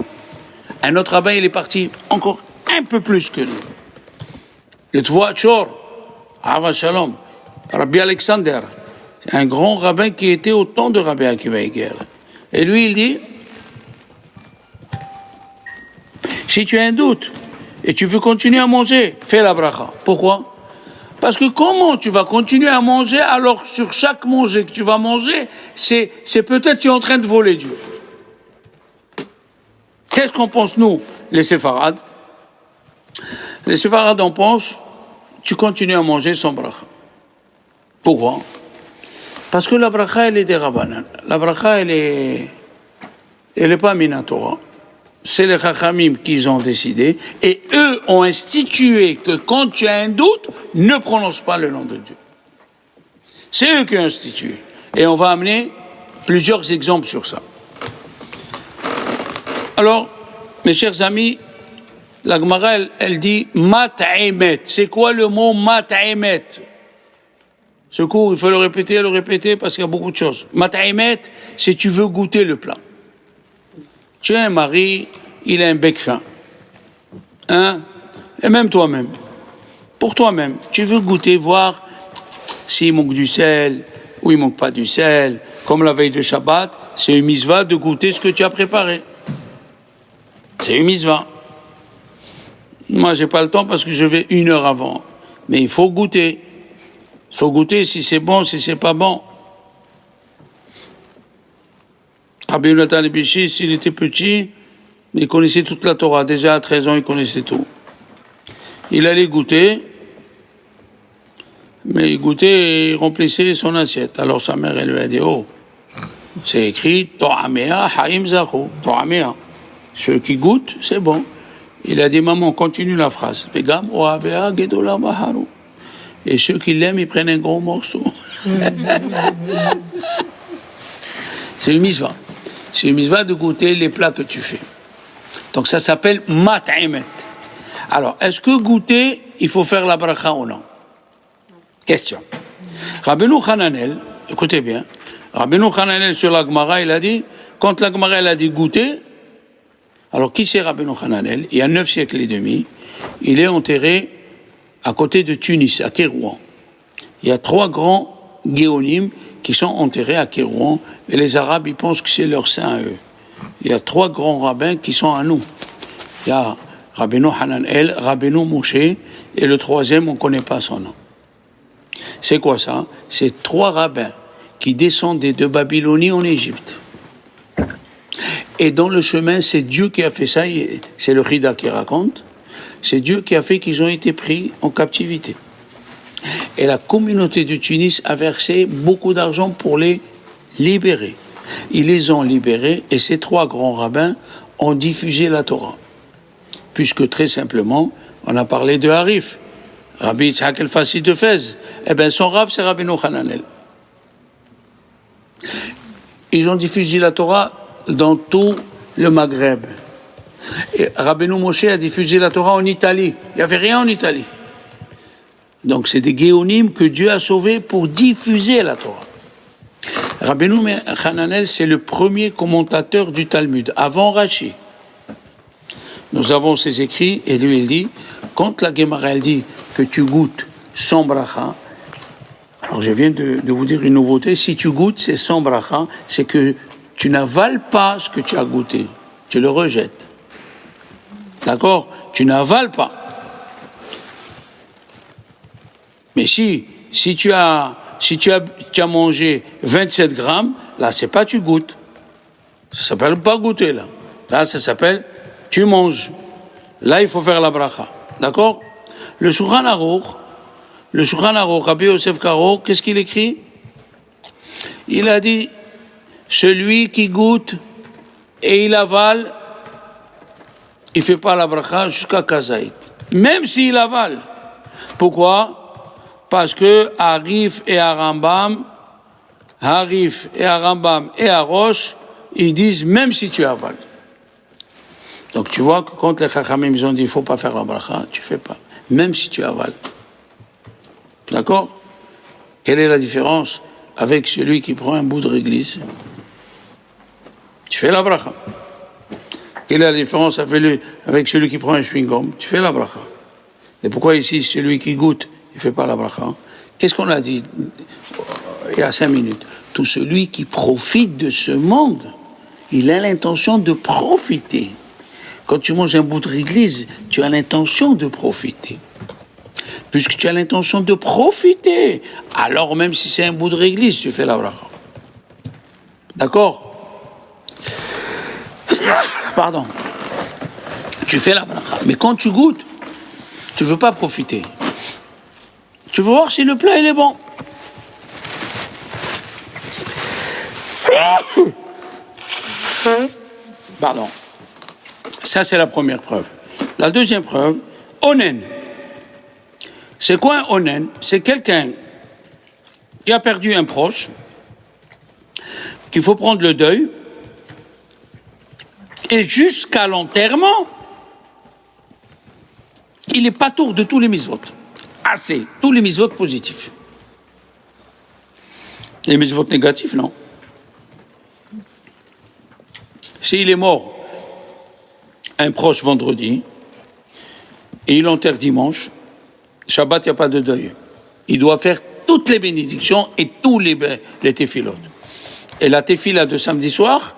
Un autre rabbin, il est parti encore un peu plus que nous. Le Tvachor, Ava Shalom, Rabbi Alexander, un grand rabbin qui était au temps de Rabbi Akiva Iger. Et lui, il dit, si tu as un doute et tu veux continuer à manger, fais la bracha. Pourquoi? Parce que comment tu vas continuer à manger alors sur chaque manger que tu vas manger, c'est peut-être tu es en train de voler Dieu. Qu'est-ce qu'on pense nous, les séfarades? Les séfarades, on pense, tu continues à manger sans bracha. Pourquoi? Parce que la bracha, elle est des rabbanan. La bracha, elle est pas minatora. C'est les chachamim qui ont décidé, et eux ont institué que quand tu as un doute, ne prononce pas le nom de Dieu. C'est eux qui ont institué. Et on va amener plusieurs exemples sur ça. Alors, mes chers amis, la Gemara, elle dit mat'emet. C'est quoi le mot mat'emet? Ce cours, il faut le répéter parce qu'il y a beaucoup de choses. Mat'emet, c'est tu veux goûter le plat. Tu as un mari, il a un bec fin. Et même toi-même. Pour toi-même, tu veux goûter, voir s'il manque du sel ou il manque pas du sel. Comme la veille de Shabbat, c'est une mitzvah de goûter ce que tu as préparé. C'est une mitzvah. Moi, j'ai pas le temps parce que je vais 1 heure avant. Mais il faut goûter. Il faut goûter si c'est bon, si c'est pas bon. Rabbi Yonatan Bishi, s'il était petit, il connaissait toute la Torah. Déjà à 13 ans, il connaissait tout. Il allait goûter, mais il goûtait et il remplissait son assiette. Alors sa mère, elle lui a dit, oh, c'est écrit, To'amea ha'im zachu, To'amea. Ceux qui goûtent, c'est bon. Il a dit, maman, continue la phrase. Vegam ohavea gedola baharu. Et ceux qui l'aiment, ils prennent un gros morceau. C'est une mitzvah. C'est une mitzvah de goûter les plats que tu fais. Donc ça s'appelle mat'emet. Alors, est-ce que goûter, il faut faire la bracha ou non? Question. Rabbeinu Hananel, écoutez bien, Rabbeinu Hananel sur la Gemara, il a dit, quand la Gemara elle a dit goûter, alors qui c'est Rabbeinu Hananel? Il y a 9 siècles et demi, il est enterré à côté de Tunis, à Kérouan. Il y a 3 grands géonymes qui sont enterrés à Kérouan, et les Arabes, ils pensent que c'est leur saint à eux. Il y a 3 grands rabbins qui sont à nous. Il y a Rabbeinu Hananel, Rabbeinu Moshe, et le 3e, on ne connaît pas son nom. C'est quoi ça? C'est 3 rabbins qui descendaient de Babylonie en Égypte. Et dans le chemin, c'est Dieu qui a fait ça, c'est le Rida qui raconte, c'est Dieu qui a fait qu'ils ont été pris en captivité. Et la communauté de Tunis a versé beaucoup d'argent pour les libérer. Ils les ont libérés et ces 3 grands rabbins ont diffusé la Torah. Puisque très simplement, on a parlé de Harif, Rabbi Yitzhak el-Fassi de Fès. Eh bien, son Rav, c'est Rabbeinu Hananel. Ils ont diffusé la Torah dans tout le Maghreb. Et Rabbeinu Moshe a diffusé la Torah en Italie. Il n'y avait rien en Italie. Donc c'est des géonymes que Dieu a sauvés pour diffuser la Torah. Rabbeinu Hananel, c'est le premier commentateur du Talmud, avant Rashi. Nous avons ses écrits, et lui il dit, quand la Gemara elle dit que tu goûtes sans bracha, alors je viens de vous dire une nouveauté, si tu goûtes, c'est sans bracha, c'est que tu n'avales pas ce que tu as goûté, tu le rejettes. D'accord? Tu n'avales pas. Mais si tu as mangé 27 grammes, là, c'est pas tu goûtes. Ça s'appelle pas goûter, là. Là, ça s'appelle tu manges. Là, il faut faire la bracha. D'accord? Le Shulchan Aruch, Rabbi Yosef Karo, qu'est-ce qu'il écrit? Il a dit, celui qui goûte et il avale, il fait pas la bracha jusqu'à Kazaït. Même s'il avale. Pourquoi? Parce que Harif et Arambam et Arosh, ils disent même si tu avales. Donc tu vois que quand les Chachamim ils ont dit il ne faut pas faire la bracha, tu ne fais pas. Même si tu avales. D'accord? Quelle est la différence avec celui qui prend un bout de réglisse? Tu fais la bracha. Quelle est la différence avec celui qui prend un chewing-gum? Tu fais la bracha. Et pourquoi ici celui qui goûte il ne fait pas la bracha? Qu'est-ce qu'on a dit il y a 5 minutes? Tout celui qui profite de ce monde, il a l'intention de profiter. Quand tu manges un bout de réglisse, tu as l'intention de profiter. Puisque tu as l'intention de profiter, alors même si c'est un bout de réglisse, tu fais la bracha. D'accord? Pardon. Tu fais la bracha. Mais quand tu goûtes, tu ne veux pas profiter. Tu veux voir si le plat il est bon. Pardon. Ça, c'est la première preuve. La deuxième preuve, onen. C'est quoi un onen? C'est quelqu'un qui a perdu un proche, qu'il faut prendre le deuil, et jusqu'à l'enterrement, il est patour de tous les mitzvot. Assez, tous les mitzvot positifs. Les mitzvot négatifs, non. S'il est mort, un proche vendredi, et il enterre dimanche, Shabbat, il n'y a pas de deuil. Il doit faire toutes les bénédictions et tous les téphilotes. Et la téphila de samedi soir,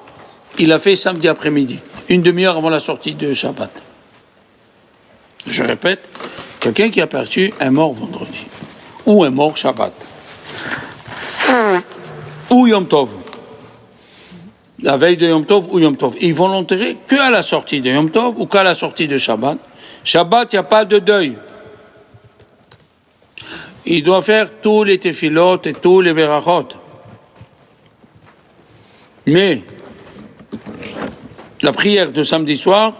il l'a fait samedi après-midi, une demi-heure avant la sortie de Shabbat. Je répète, quelqu'un qui a perdu un mort vendredi, ou un mort Shabbat, ou Yom Tov, la veille de Yom Tov ou Yom Tov. Ils vont l'enterrer qu'à la sortie de Yom Tov ou qu'à la sortie de Shabbat. Shabbat, il n'y a pas de deuil. Il doit faire tous les tefilot et tous les berachot. Mais la prière de samedi soir,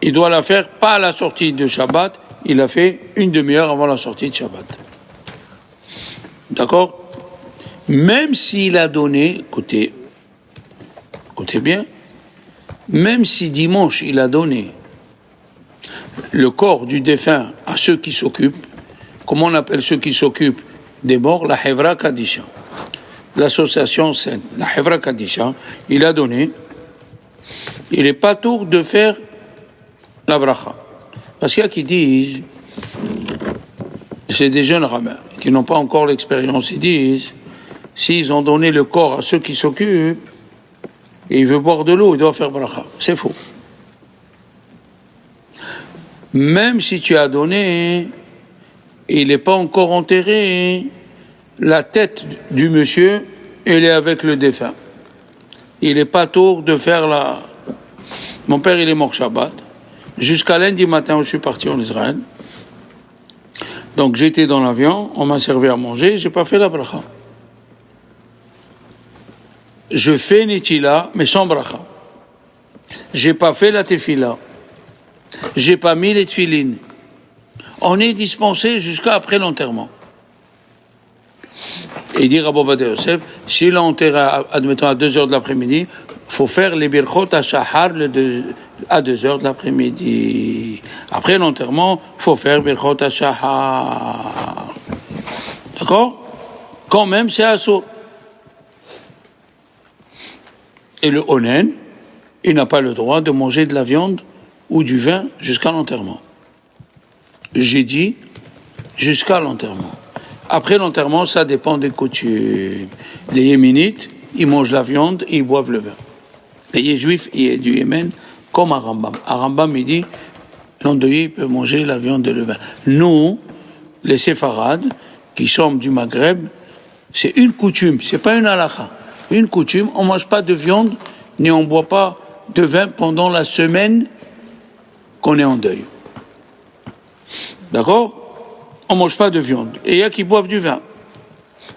il doit la faire pas à la sortie de Shabbat, il l'a fait une demi-heure avant la sortie de Shabbat. D'accord? Même s'il a donné, écoutez bien, même si dimanche il a donné le corps du défunt à ceux qui s'occupent, comment on appelle ceux qui s'occupent des morts? La Hevra Kadisha, l'association sainte, la Hevra Kadisha, il a donné, il n'est pas tour de faire la bracha. Parce qu'il y a qui disent, c'est des jeunes rabbins qui n'ont pas encore l'expérience, ils disent, s'ils ont donné le corps à ceux qui s'occupent, et il veut boire de l'eau, il doit faire bracha. C'est faux. Même si tu as donné, il n'est pas encore enterré, la tête du monsieur, elle est avec le défunt. Il n'est pas tôt de faire la... Mon père, il est mort Shabbat. Jusqu'à lundi matin où je suis parti en Israël. Donc j'étais dans l'avion, on m'a servi à manger, j'ai pas fait la bracha. Je fais Netila, mais sans bracha. J'ai pas fait la tefila. J'ai pas mis les tefilines. On est dispensé jusqu'à après l'enterrement. Et dit Rabbi Ovadia Yosef, s'il a enterré, admettons, à 2h de l'après-midi, faut faire les birchot à Shahar à 2h de l'après-midi. Après l'enterrement, faut faire birchot à Shahar. D'accord? Quand même, c'est assaut. Et le onen, il n'a pas le droit de manger de la viande ou du vin jusqu'à l'enterrement. J'ai dit jusqu'à l'enterrement. Après l'enterrement, ça dépend des coutumes. Les Yéménites, ils mangent la viande et ils boivent le vin. Les Juifs du Yémen, comme à Rambam. À Rambam, il dit, l'endeuillé peut manger la viande et le vin. Nous, les Séfarades, qui sommes du Maghreb, c'est une coutume, c'est pas une halakha. Une coutume, on ne mange pas de viande, ni on ne boit pas de vin pendant la semaine qu'on est en deuil. D'accord? On ne mange pas de viande. Et il y a qui boivent du vin.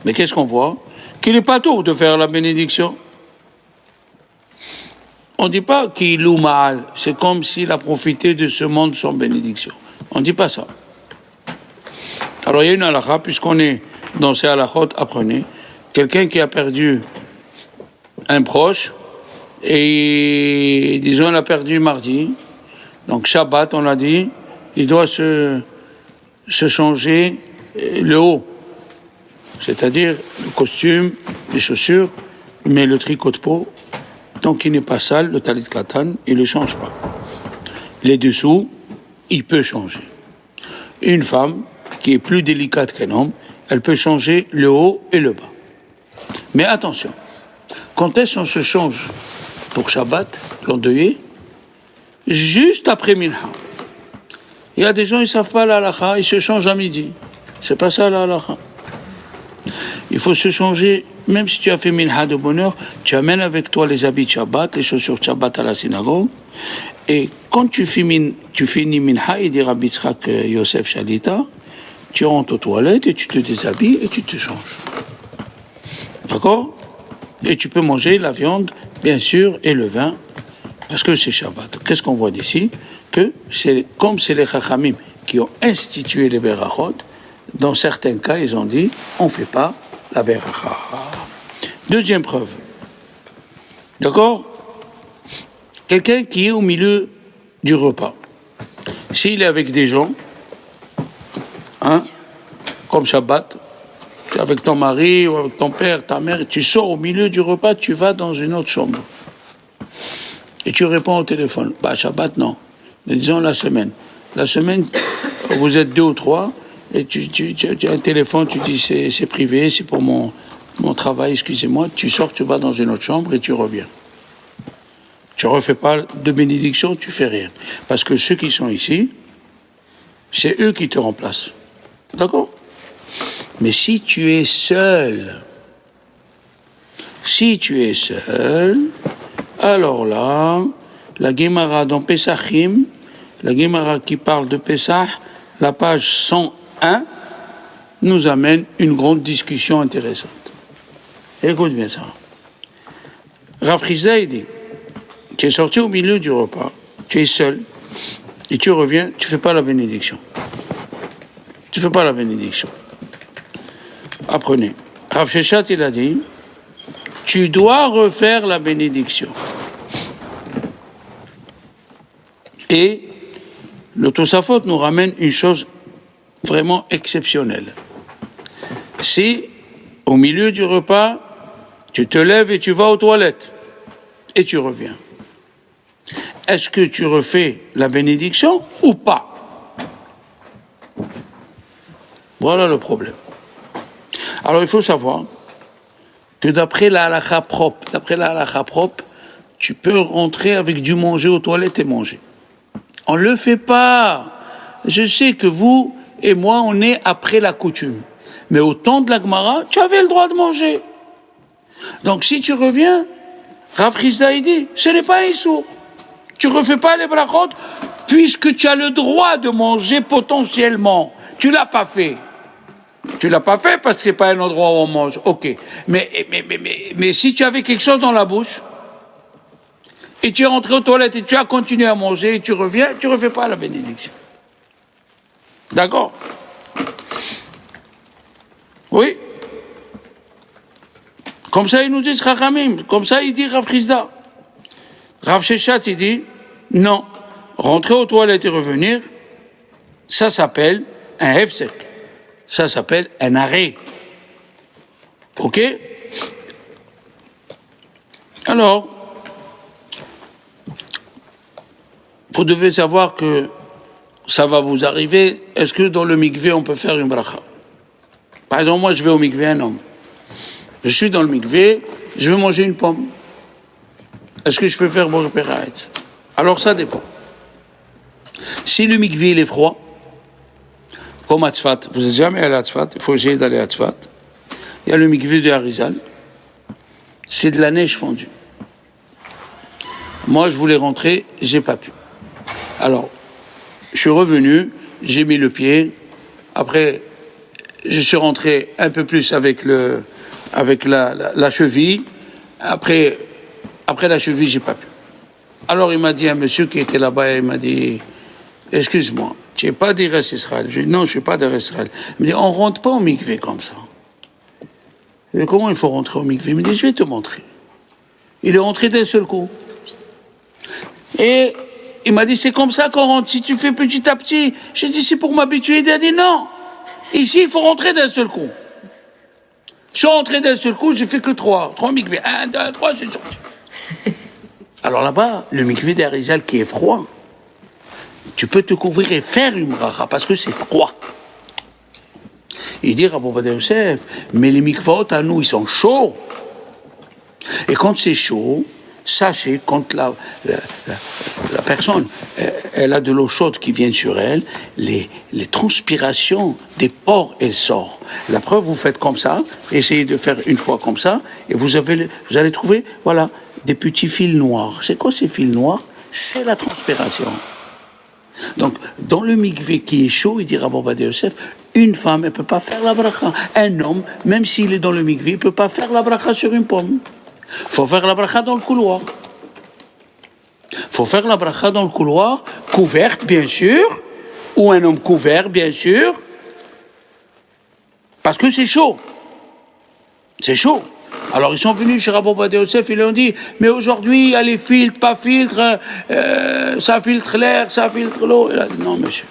Mais qu'est-ce qu'on voit? Qu'il n'est pas tôt de faire la bénédiction. On ne dit pas qu'il loue mal. C'est comme s'il a profité de ce monde sans bénédiction. On ne dit pas ça. Alors il y a une halakha, puisqu'on est dans ces halakhot, apprenez. Quelqu'un qui a perdu un proche, et disons, on l'a perdu mardi. Donc Shabbat, on l'a dit, il doit se changer le haut, c'est-à-dire le costume, les chaussures, mais le tricot de peau, tant qu'il n'est pas sale, le talit katan, il ne le change pas. Les dessous, il peut changer. Une femme qui est plus délicate qu'un homme, elle peut changer le haut et le bas. Mais attention, quand est-ce qu'on se change pour Shabbat, l'endeuillé? Juste après Minha. Il y a des gens, ils ne savent pas la halakha, ils se changent à midi. C'est pas ça la halakha. Il faut se changer, même si tu as fait Minha de bonne heure, tu amènes avec toi les habits de Shabbat, les chaussures de Shabbat à la synagogue, et quand tu finis Minha, il dit Rabbi Yitzhak Yosef Shalita, tu rentres aux toilettes et tu te déshabilles et tu te changes. D'accord? Et tu peux manger la viande, bien sûr, et le vin, parce que c'est Shabbat. Qu'est-ce qu'on voit d'ici? Que c'est comme c'est les Chachamim qui ont institué les berachot, dans certains cas, ils ont dit, on ne fait pas la beracha. Deuxième preuve. D'accord? Quelqu'un qui est au milieu du repas. S'il est avec des gens, comme Shabbat, avec ton mari ou avec ton père, ta mère, tu sors au milieu du repas, tu vas dans une autre chambre. Et tu réponds au téléphone. Shabbat, non. Mais disons la semaine. La semaine, vous êtes 2 ou 3, et tu as un téléphone, tu dis c'est privé, c'est pour mon travail, excusez-moi. Tu sors, tu vas dans une autre chambre et tu reviens. Tu ne refais pas de bénédiction, tu fais rien. Parce que ceux qui sont ici, c'est eux qui te remplacent. D'accord? Mais si tu es seul, alors là, la Gemara dans Pesachim, la Gemara qui parle de Pesach, la page 101, nous amène une grande discussion intéressante. Écoute bien ça. Rav Chizda dit, tu es sorti au milieu du repas, tu es seul, et tu reviens, tu ne fais pas la bénédiction. Tu ne fais pas la bénédiction. Apprenez. Rav Sheshat, il a dit, tu dois refaire la bénédiction. Et le Tosafot nous ramène une chose vraiment exceptionnelle. Si, au milieu du repas, tu te lèves et tu vas aux toilettes, et tu reviens, est-ce que tu refais la bénédiction ou pas? Voilà le problème. Alors il faut savoir que d'après la halakha propre, tu peux rentrer avec du manger aux toilettes et manger. On le fait pas. Je sais que vous et moi, on est après la coutume. Mais au temps de la Gemara, tu avais le droit de manger. Donc si tu reviens, Rav Chizda il dit, ce n'est pas un issour. Tu refais pas les brachot, puisque tu as le droit de manger potentiellement. Tu l'as pas fait. Tu l'as pas fait parce que c'est pas un endroit où on mange. Ok. Mais si tu avais quelque chose dans la bouche, et tu es rentré aux toilettes et tu as continué à manger et tu reviens, tu refais pas la bénédiction. D'accord? Oui? Comme ça, ils nous disent Chachamim. Comme ça, il dit Rav Chizda. Rav Sheshat, il dit, non. Rentrer aux toilettes et revenir, ça s'appelle un hefsek. Ça s'appelle un arrêt. Ok? Alors, vous devez savoir que ça va vous arriver. Est-ce que dans le mikvé, on peut faire une bracha? Par exemple, moi, je vais au mikvé, un homme. Je suis dans le mikvé, je veux manger une pomme. Est-ce que je peux faire mon peraït? Alors, ça dépend. Si le mikvé, il est froid, comme à Tzfat, vous n'êtes jamais allé à Tzfat, il faut essayer d'aller à Tzfat. Il y a le mikvé de Harizal. C'est de la neige fondue. Moi, je voulais rentrer, j'ai pas pu. Alors, je suis revenu, j'ai mis le pied. Après, je suis rentré un peu plus avec la cheville. Après la cheville, j'ai pas pu. Alors, il m'a dit, un monsieur qui était là-bas, il m'a dit, excuse-moi, tu n'es pas d'Eretz Israël. Je dis, non, je ne suis pas d'Eretz Israël. Il me dit, on ne rentre pas au mikvé comme ça. Je dis, comment il faut rentrer au mikvé? Il me dit, je vais te montrer. Il est rentré d'un seul coup. Et il m'a dit, c'est comme ça qu'on rentre, si tu fais petit à petit. J'ai dit, c'est pour m'habituer. Il a dit, non. Ici, il faut rentrer d'un seul coup. Je suis rentré d'un seul coup, j'ai fait que trois mikvés. 1, 2, 3, je suis sorti. Alors là-bas, le mikvé d'Arizal qui est froid, tu peux te couvrir et faire une bracha parce que c'est froid. Il dit, Rabbi Ovadia Yosef, mais les mikvaot à nous, ils sont chauds. Et quand c'est chaud, sachez, quand la personne, elle a de l'eau chaude qui vient sur elle, les transpirations des pores, elles sortent. La preuve, vous faites comme ça, essayez de faire une fois comme ça, et vous allez trouver, voilà, des petits fils noirs. C'est quoi ces fils noirs? C'est la transpiration. Donc, dans le mikvé qui est chaud, il dit Rabbi Ovadia Yosef, une femme, elle ne peut pas faire la bracha. Un homme, même s'il est dans le mikvé, il ne peut pas faire la bracha sur une pomme. Il faut faire la bracha dans le couloir. Il faut faire la bracha dans le couloir, couverte, bien sûr, ou un homme couvert, bien sûr, parce que c'est chaud. C'est chaud. Alors ils sont venus chez Rabbi Ovadia Yosef, ils lui ont dit, mais aujourd'hui, il y a les filtres, pas filtres, ça filtre l'air, ça filtre l'eau. Il a dit, non monsieur,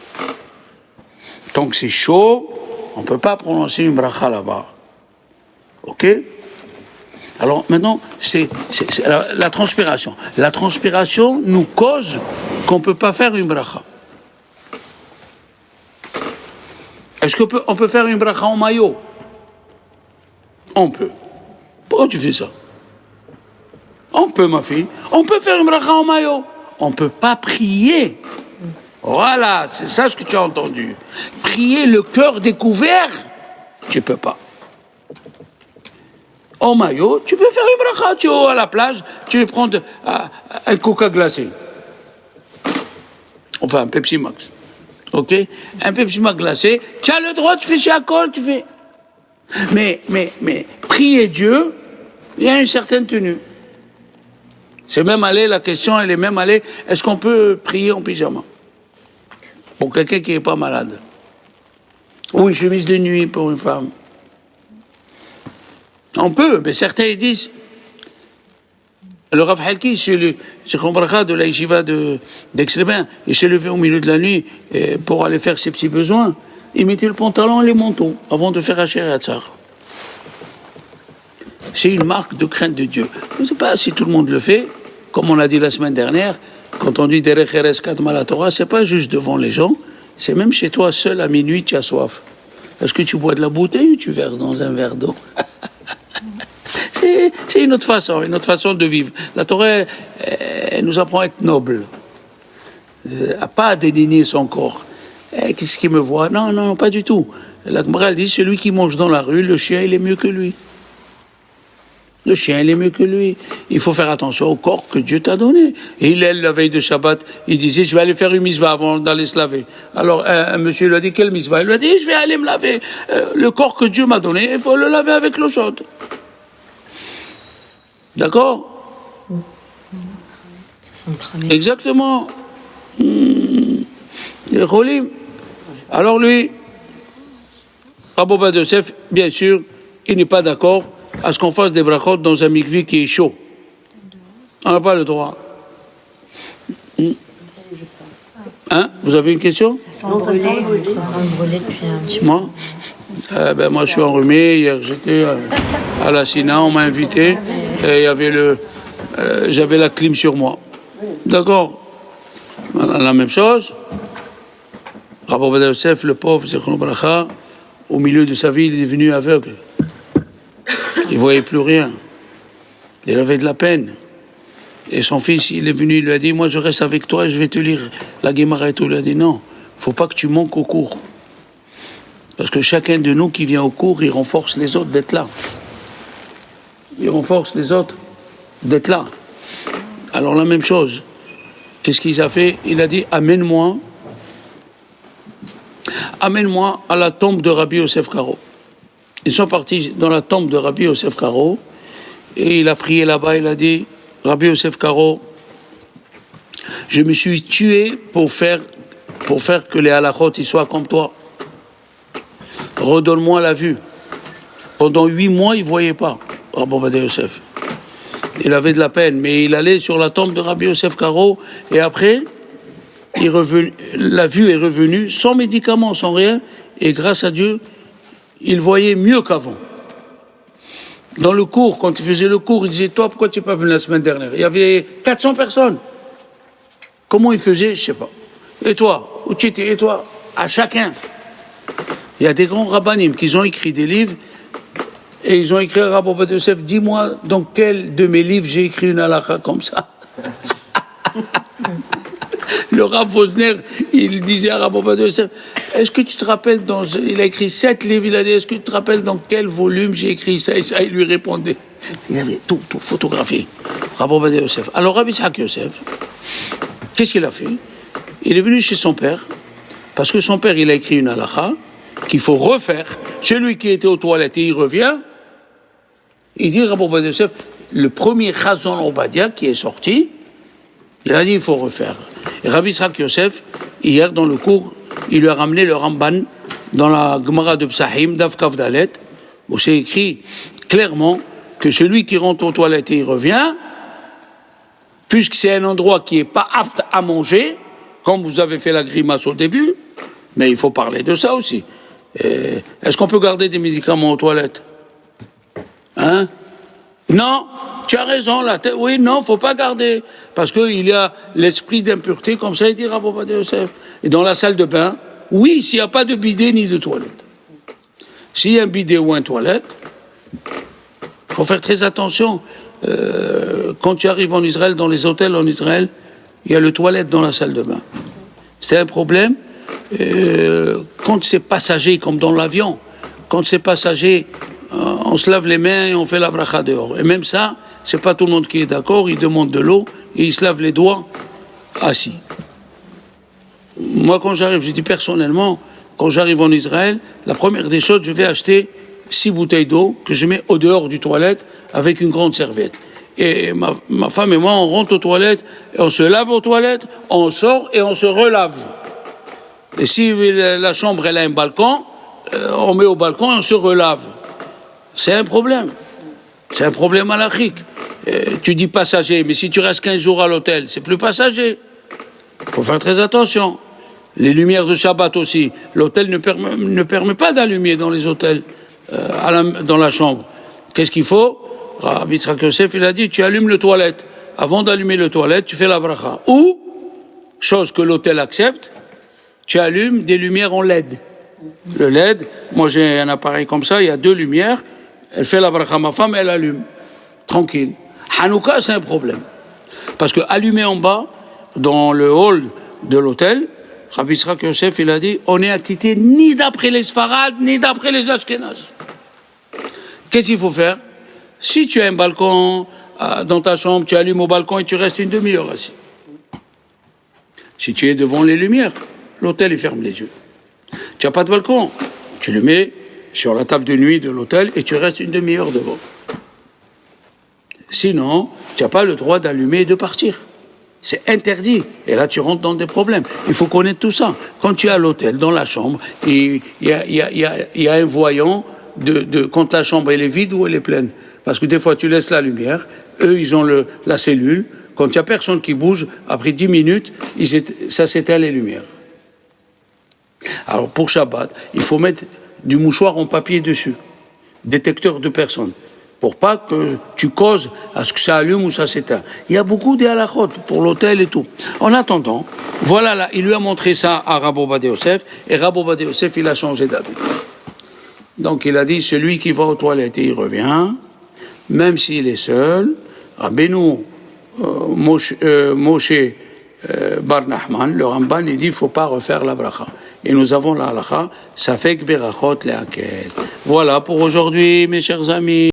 tant que c'est chaud, on ne peut pas prononcer une bracha là-bas. Ok? Alors maintenant, c'est la transpiration. La transpiration nous cause qu'on ne peut pas faire une bracha. Est-ce qu'on peut faire une bracha en maillot? On peut. Pourquoi tu fais ça? On peut, ma fille. On peut faire une bracha en maillot. On ne peut pas prier. Voilà, c'est ça ce que tu as entendu. Prier le cœur découvert, tu ne peux pas. En maillot, tu peux faire une bracha. Tu es à la plage, tu veux prendre un coca glacé. Enfin, un Pepsi Max. Ok? Un Pepsi Max glacé. Tu as le droit, tu fais chez Akol, tu fais. Mais, prier Dieu, il y a une certaine tenue. C'est même allé, la question, elle est même allée, est-ce qu'on peut prier en pyjama? Pour quelqu'un qui n'est pas malade. Ou une chemise de nuit pour une femme. On peut, mais certains ils disent. Le Rav Halki, c'est le Bracha de la Yeshiva d'Aix-les-Bains, il s'est levé au milieu de la nuit pour aller faire ses petits besoins. Il mettait le pantalon et les manteaux avant de faire Asher Yatzar. C'est une marque de crainte de Dieu. Je ne sais pas si tout le monde le fait, comme on l'a dit la semaine dernière, quand on dit Derech Eretz Kadma la Torah, c'est pas juste devant les gens, c'est même chez toi seul à minuit, tu as soif. Est-ce que tu bois de la bouteille ou tu verses dans un verre d'eau? C'est une autre façon de vivre. La Torah, elle nous apprend à être noble, à pas dédaigner son corps. Qu'est-ce qui me voit? Non, pas du tout. La Gemara dit, celui qui mange dans la rue, le chien, il est mieux que lui. Le chien, il est mieux que lui. Il faut faire attention au corps que Dieu t'a donné. Et Hillel, la veille de Shabbat, il disait, je vais aller faire une mitzvah avant d'aller se laver. Alors, un monsieur lui a dit, quelle mitzvah? Il lui a dit, je vais aller me laver. Le corps que Dieu m'a donné, il faut le laver avec l'eau chaude. D'accord? Ça sent cramé. Exactement. Alors lui, Rabbi Ovadia Yosef, bien sûr, il n'est pas d'accord à ce qu'on fasse des brachot dans un mikvé qui est chaud. On n'a pas le droit. Hein? Vous avez une question? Ça sent brûlé depuis un petit Moi? Moi, je suis enrhumé. Hier, j'étais à la Sina, on m'a invité. Et il y avait j'avais la clim sur moi. D'accord? Voilà, la même chose. Rabbi Ovadia Yosef, le pauvre, Zichrono Bracha, au milieu de sa vie, il est devenu aveugle. Il ne voyait plus rien. Il avait de la peine. Et son fils, il est venu, il lui a dit, moi je reste avec toi et je vais te lire la Guémara et tout. Il a dit, non, il ne faut pas que tu manques au cours. Parce que chacun de nous qui vient au cours, il renforce les autres d'être là. Il renforce les autres d'être là. Alors la même chose. Qu'est-ce qu'il a fait? Il a dit, amène-moi à la tombe de Rabbi Yosef Karo. Ils sont partis dans la tombe de Rabbi Yosef Karo et il a prié là-bas, il a dit, Rabbi Yosef Karo, je me suis tué pour faire que les halachot ils soient comme toi. Redonne-moi la vue. Pendant 8 mois, il ne voyait pas, Rabbi Ovadia Yosef. Il avait de la peine, mais il allait sur la tombe de Rabbi Yosef Karo et après, la vue est revenue sans médicaments, sans rien, et grâce à Dieu, il voyait mieux qu'avant. Dans le cours, quand il faisait le cours, il disait, toi, pourquoi tu n'es pas venu la semaine dernière? Il y avait 400 personnes. Comment il faisait? Je ne sais pas. Et toi? Où tu étais? Et toi? À chacun. Il y a des grands rabbanim qui ont écrit des livres, et ils ont écrit à Rabbi Ovadia Yosef, dis-moi dans quel de mes livres j'ai écrit une halakha comme ça. Le Rav Wosner, il disait à Rabbi Ovadia Yosef, est-ce que tu te rappelles il a écrit 7 livres, il a dit, est-ce que tu te rappelles dans quel volume j'ai écrit ça? Et ça, il lui répondait. Il avait tout photographié. Rabbi Ovadia Yosef. Alors Rabbi Yitzhak Yosef, qu'est-ce qu'il a fait? Il est venu chez son père, parce que son père, il a écrit une halakha, qu'il faut refaire. Celui qui était aux toilettes et il revient, il dit Rabbi Ovadia Yosef, le premier Chazon Obadia qui est sorti, il a dit il faut refaire. Et Rabbi Yitzhak Yosef, hier dans le cours, il lui a ramené le Ramban dans la Gemara de Psahim, Daf Kaf Dalet, où c'est écrit clairement que celui qui rentre aux toilettes et il revient, puisque c'est un endroit qui n'est pas apte à manger, comme vous avez fait la grimace au début, mais il faut parler de ça aussi. Est-ce qu'on peut garder des médicaments aux toilettes? Hein? Non, tu as raison, oui, non, faut pas garder, parce qu'il y a l'esprit d'impureté, comme ça il dit Rabbi Ovadia Yosef. Et dans la salle de bain, oui, s'il n'y a pas de bidet ni de toilette. S'il y a un bidet ou une toilette, il faut faire très attention. Quand tu arrives en Israël, dans les hôtels en Israël, il y a le toilette dans la salle de bain. C'est un problème. Quand c'est passager, comme dans l'avion, quand c'est passager, on se lave les mains et on fait la bracha dehors. Et même ça, c'est pas tout le monde qui est d'accord, il demande de l'eau et il se lave les doigts assis. Moi, quand j'arrive, je dis personnellement, quand j'arrive en Israël, la première des choses, je vais acheter 6 bouteilles d'eau que je mets au dehors du toilette avec une grande serviette. Et ma femme et moi, on rentre aux toilettes, et on se lave aux toilettes, on sort et on se relave. Et si la chambre elle a un balcon, on met au balcon et on se relave. C'est un problème. C'est un problème halachique. Tu dis passager, mais si tu restes 15 jours à l'hôtel, c'est plus passager. Il faut faire très attention. Les lumières de Shabbat aussi. L'hôtel ne permet pas d'allumer dans les hôtels, dans la chambre. Qu'est-ce qu'il faut? Rabbi Yitzhak Yosef, il a dit, tu allumes le toilette. Avant d'allumer le toilette, tu fais la bracha. Ou, chose que l'hôtel accepte, tu allumes des lumières en LED. Le LED, moi j'ai un appareil comme ça, il y a 2 lumières, elle fait la bracha, ma femme, elle allume. tranquille. Hanouka, c'est un problème. Parce que allumer en bas, dans le hall de l'hôtel, Rabbi Yitzhak Yosef, il a dit, on n'est acquitté ni d'après les Sfarad, ni d'après les Ashkenaz. Qu'est-ce qu'il faut faire? Si tu as un balcon dans ta chambre, tu allumes au balcon et tu restes une demi-heure assis. Si tu es devant les lumières, l'hôtel, il ferme les yeux. Tu n'as pas de balcon, tu le mets sur la table de nuit de l'hôtel et tu restes une demi-heure devant. Sinon, tu n'as pas le droit d'allumer et de partir. C'est interdit. Et là, tu rentres dans des problèmes. Il faut connaître tout ça. Quand tu es à l'hôtel, dans la chambre, il y a un voyant quand la chambre elle est vide ou elle est pleine. Parce que des fois, tu laisses la lumière, eux, ils ont la cellule. Quand il n'y a personne qui bouge, après 10 minutes, ça s'éteint les lumières. Alors, pour Shabbat, il faut mettre du mouchoir en papier dessus. Détecteur de personnes. Pour pas que tu causes à ce que ça allume ou ça s'éteint. Il y a beaucoup de halachot pour l'hôtel et tout. En attendant, voilà là, il lui a montré ça à Rabbi Ovadia Yosef, et Rabbi Ovadia Yosef, il a changé d'avis. Donc il a dit, celui qui va aux toilettes et il revient, même s'il est seul, Rabbeinu Moshe Bar Nachman, le Ramban, il dit, il ne faut pas refaire la bracha. Et nous avons la halakha, ça fait que berachot lehakel. Voilà pour aujourd'hui, mes chers amis.